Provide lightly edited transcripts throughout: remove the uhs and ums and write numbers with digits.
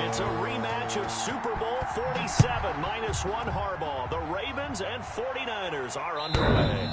It's a rematch of Super Bowl 47 -1 Harbaugh. The Ravens and 49ers are underway.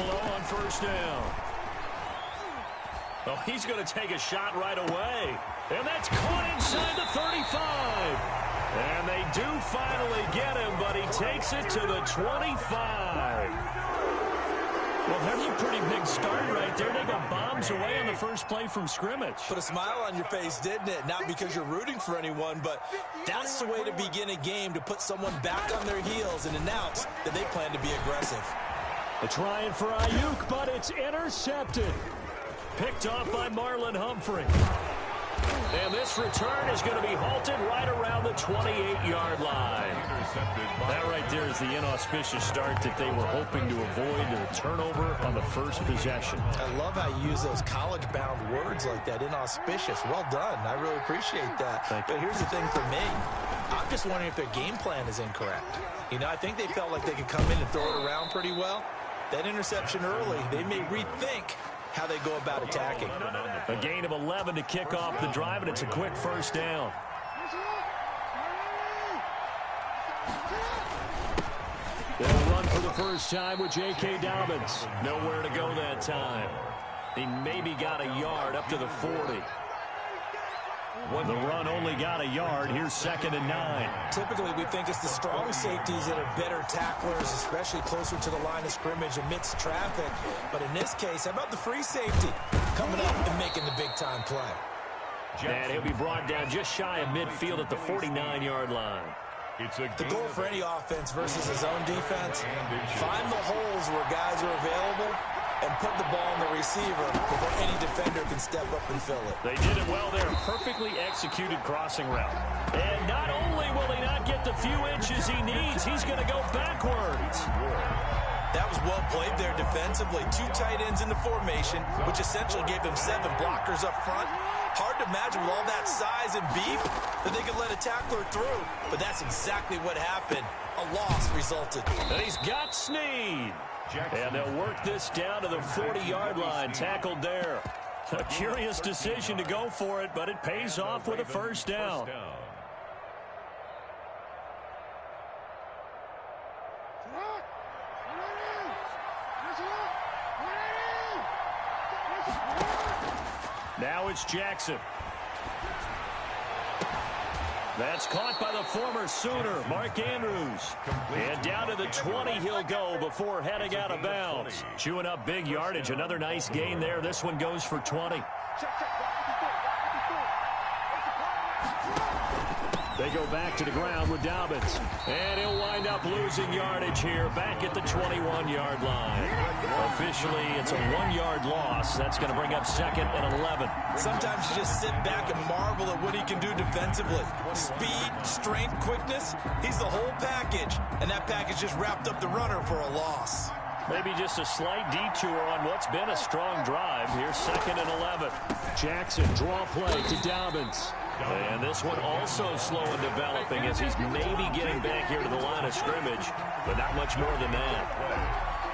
On first down. Oh, he's going to take a shot right away. And that's caught inside the 35. And they do finally get him, but he takes it to the 25. Well, that's a pretty big start right there. They go bombs away on the first play from scrimmage. Put a smile on your face, didn't it? Not because you're rooting for anyone, but that's the way to begin a game, to put someone back on their heels and announce that they plan to be aggressive. They're trying for Ayuk, but it's intercepted. Picked off by Marlon Humphrey. And this return is going to be halted right around the 28-yard line. That right there is the inauspicious start that they were hoping to avoid, the turnover on the first possession. I love how you use those college-bound words like that, inauspicious. Well done. I really appreciate that. But here's the thing for me. I'm just wondering if their game plan is incorrect. You know, I think they felt like they could come in and throw it around pretty well. That interception early, they may rethink how they go about attacking. A gain of 11 to kick off the drive, and it's a quick first down. They'll run for the first time with J.K. Dobbins. Nowhere to go that time. He maybe got a yard up to the 40. When the run only got a yard, here's 2nd and 9. Typically, we think it's the strong safeties that are better tacklers, especially closer to the line of scrimmage amidst traffic. But in this case, how about the free safety coming up and making the big-time play? And he'll be brought down just shy of midfield at the 49-yard line. The goal for any offense versus his own defense, find the holes where guys are available and put the ball on the receiver before any defender can step up and fill it. They did it well there. Perfectly executed crossing route. And not only will he not get the few inches he needs, he's going to go backwards. That was well played there defensively. 2 tight ends in the formation, which essentially gave them 7 blockers up front. Hard to imagine with all that size and beef that they could let a tackler through. But that's exactly what happened. A loss resulted. And he's got Snead. And they'll work this down to the 40-yard line, tackled there. A curious decision to go for it, but it pays off with a first down. Now it's Jackson. That's caught by the former Sooner, Mark Andrews. And down to the 20 he'll go before heading out of bounds. Chewing up big yardage. Another nice gain there. This one goes for 20. They go back to the ground with Dobbins. And he'll wind up losing yardage here back at the 21-yard line. Officially, it's a 1-yard loss. That's going to bring up 2nd and 11. Sometimes you just sit back and marvel at what he can do defensively. Speed, strength, quickness, he's the whole package. And that package just wrapped up the runner for a loss. Maybe just a slight detour on what's been a strong drive. Here's 2nd and 11. Jackson, draw play to Dobbins. And this one also slow in developing as he's maybe getting back here to the line of scrimmage, but not much more than that.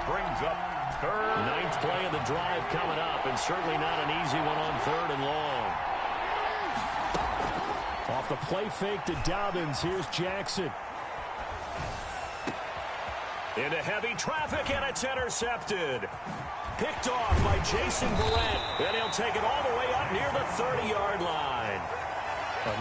Brings up 3rd. 9th play of the drive coming up, and certainly not an easy one on 3rd and long. Off the play fake to Dobbins, here's Jackson. Into heavy traffic, and it's intercepted. Picked off by Jason Barrett, and he'll take it all the way up near the 30-yard line.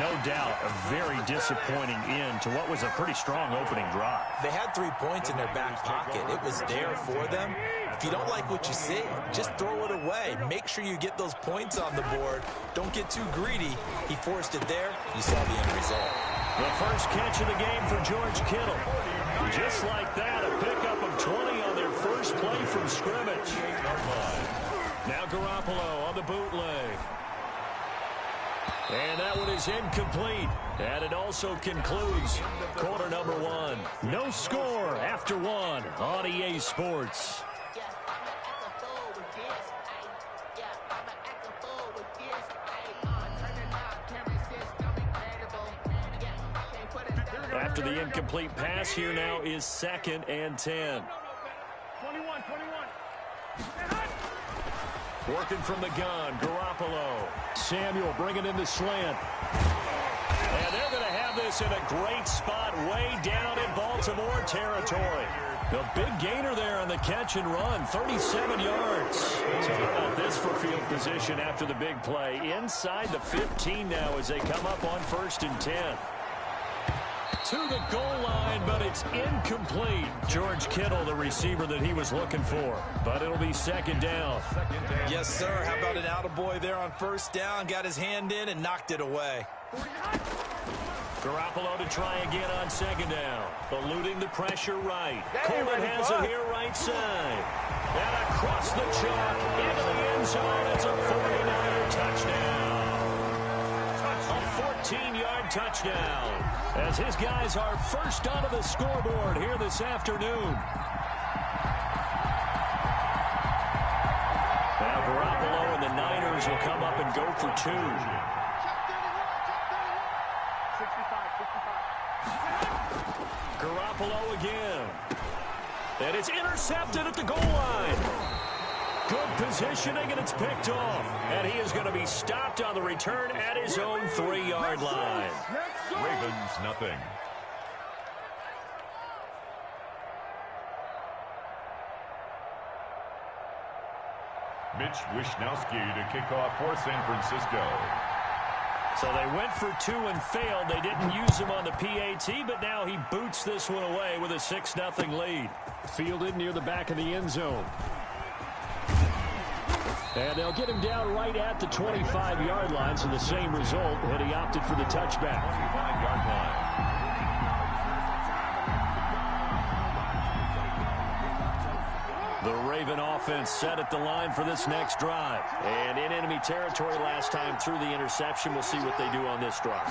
No doubt a very disappointing end to what was a pretty strong opening drive. They had 3 points in their back pocket. It was there for them. If you don't like what you see, just throw it away. Make sure you get those points on the board. Don't get too greedy. He forced it there. You saw the end result. The first catch of the game for George Kittle. Just like that, a pickup of 20 on their first play from scrimmage. Now Garoppolo on the bootleg. And that one is incomplete. And it also concludes quarter number one. No score after one on EA Sports. After the incomplete pass, here now is 2nd and 10. 21. Working from the gun, Garoppolo. Samuel bringing in the slant. And they're going to have this in a great spot way down in Baltimore territory. The big gainer there on the catch and run, 37 yards. So how about this for field position after the big play? Inside the 15 now as they come up on 1st and 10. To the goal line, but it's incomplete. George Kittle, the receiver that he was looking for. But it'll be 2nd down. Yes, sir. How about an attaboy there on 1st down? Got his hand in and knocked it away. Garoppolo to try again on 2nd down. Eluding the pressure right. Coleman has it here right side. And across the chalk into the end zone. It's a 49er touchdown. A 14-yard touchdown. As his guys are first onto the scoreboard here this afternoon. Now Garoppolo and the Niners will come up and go for 2. Garoppolo again. And it's intercepted at the goal line. Good positioning, and it's picked off. And he is going to be stopped on the return at his own 3-yard line. Ravens, nothing. Mitch Wishnowsky to kick off for San Francisco. So they went for 2 and failed. They didn't use him on the PAT, but now he boots this one away with a 6-0 lead. Fielded near the back of the end zone. And they'll get him down right at the 25-yard line, so the same result, and he opted for the touchback. 25-yard line. The Raven offense set at the line for this next drive. And in enemy territory last time through the interception. We'll see what they do on this drive.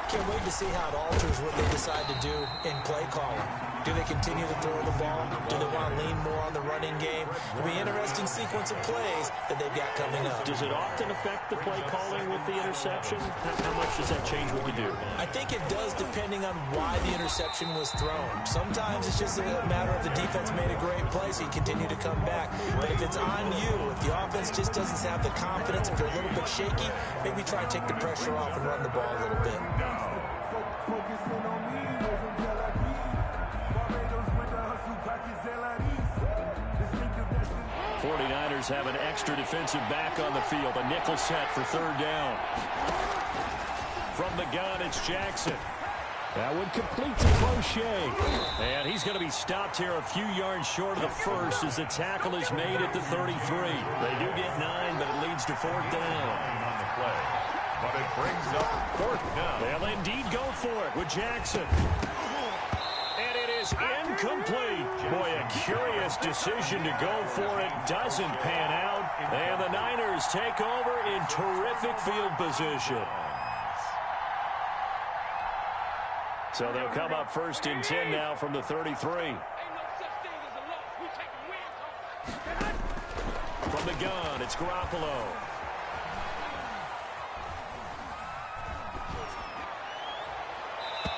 Can't wait to see how it alters what they decide to do in play calling. Do they continue to throw the ball? Do they want to lean more on the running game? It'll be an interesting sequence of plays that they've got coming up. Does it often affect the play calling with the interception? How much does that change what you do? I think it does depending on why the interception was thrown. Sometimes it's just a matter of the defense made a great play, so you continue to come back. But if it's on you, if the offense just doesn't have the confidence, if they're a little bit shaky, maybe try and take the pressure off and run the ball a little bit. 49ers have an extra defensive back on the field. A nickel set for 3rd down. From the gun, it's Jackson. That one complete to Crochet. And he's going to be stopped here a few yards short of the first as the tackle is made at the 33. They do get 9, but it leads to 4th down. On the play. But it brings up 4th down. They'll indeed go for it with Jackson. And it is incomplete. Boy, a curious decision to go for it. Doesn't pan out. And the Niners take over in terrific field position. So they'll come up 1st and 10 now from the 33. From the gun, it's Garoppolo.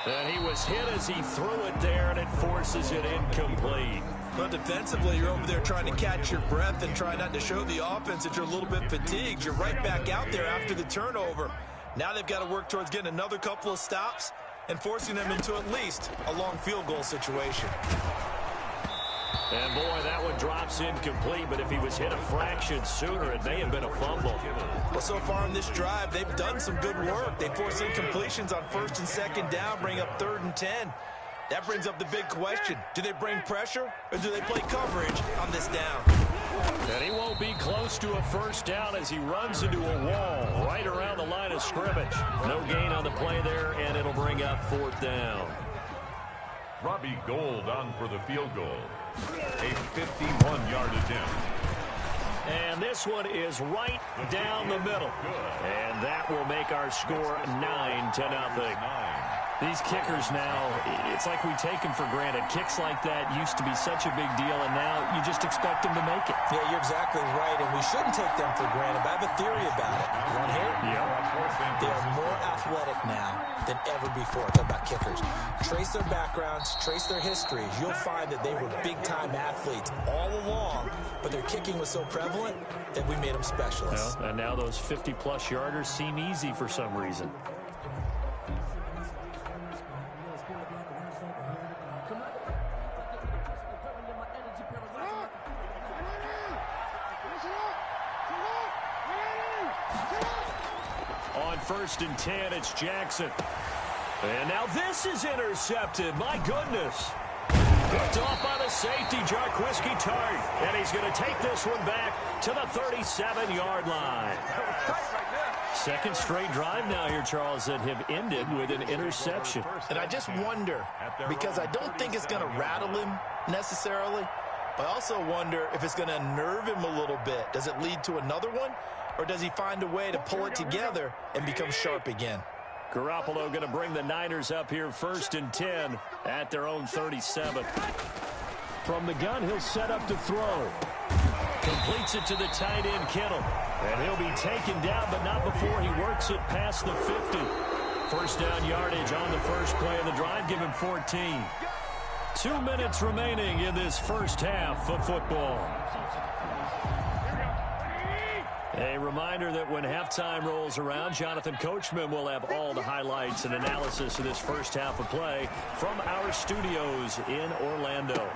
And he was hit as he threw it there, and it forces it incomplete. But defensively, you're over there trying to catch your breath and try not to show the offense that you're a little bit fatigued. You're right back out there after the turnover. Now they've got to work towards getting another couple of stops and forcing them into at least a long field goal situation. And boy, that one drops incomplete, but if he was hit a fraction sooner, it may have been a fumble. Well, so far in this drive, they've done some good work. They force incompletions on 1st and 2nd down, bring up 3rd and 10. That brings up the big question. Do they bring pressure, or do they play coverage on this down? And he won't be close to a 1st down as he runs into a wall right around the line of scrimmage. No gain on the play there, and it'll bring up 4th down. Robbie Gould on for the field goal. A 51-yard attempt. And this one is right down the middle. And that will make our score 9-0. These kickers now, it's like we take them for granted. Kicks like that used to be such a big deal, and now you just expect them to make it. Yeah, you're exactly right, and we shouldn't take them for granted. But I have a theory about it. You want to hear it? Yeah. They are more athletic now than ever before. Talk about kickers. Trace their backgrounds, trace their histories. You'll find that they were big-time athletes all along, but their kicking was so prevalent that we made them specialists. Well, and now those 50-plus yarders seem easy for some reason. On 1st and 10, it's Jackson. And now this is intercepted. My goodness. Picked off by the safety, Jarquiski Tart. And he's going to take this one back to the 37-yard line. Second straight drive now here, Charles, that have ended with an interception. And I just wonder, because I don't think it's going to rattle him necessarily, but I also wonder if it's going to unnerve him a little bit. Does it lead to another one? Or does he find a way to pull it together and become sharp again? Garoppolo going to bring the Niners up here 1st and 10 at their own 37. From the gun, he'll set up to throw. Completes it to the tight end, Kittle. And he'll be taken down, but not before he works it past the 50. First down yardage on the first play of the drive. Give him 14. 2 minutes remaining in this first half of football. A reminder that when halftime rolls around, Jonathan Coachman will have all the highlights and analysis of this first half of play from our studios in Orlando.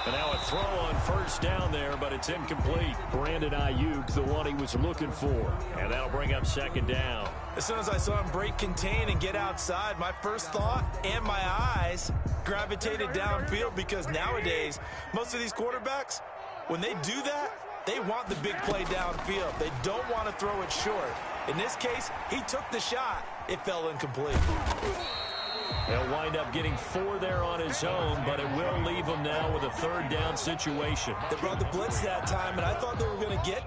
And now a throw on first down there, but it's incomplete. Brandon Ayuk, the one he was looking for. And that'll bring up second down. As soon as I saw him break contain and get outside, my first thought and my eyes gravitated downfield, because nowadays, most of these quarterbacks, when they do that, they want the big play downfield. They don't want to throw it short. In this case, he took the shot. It fell incomplete. He'll wind up getting 4 there on his own, but it will leave him now with a third down situation. They brought the blitz that time, and I thought they were going to get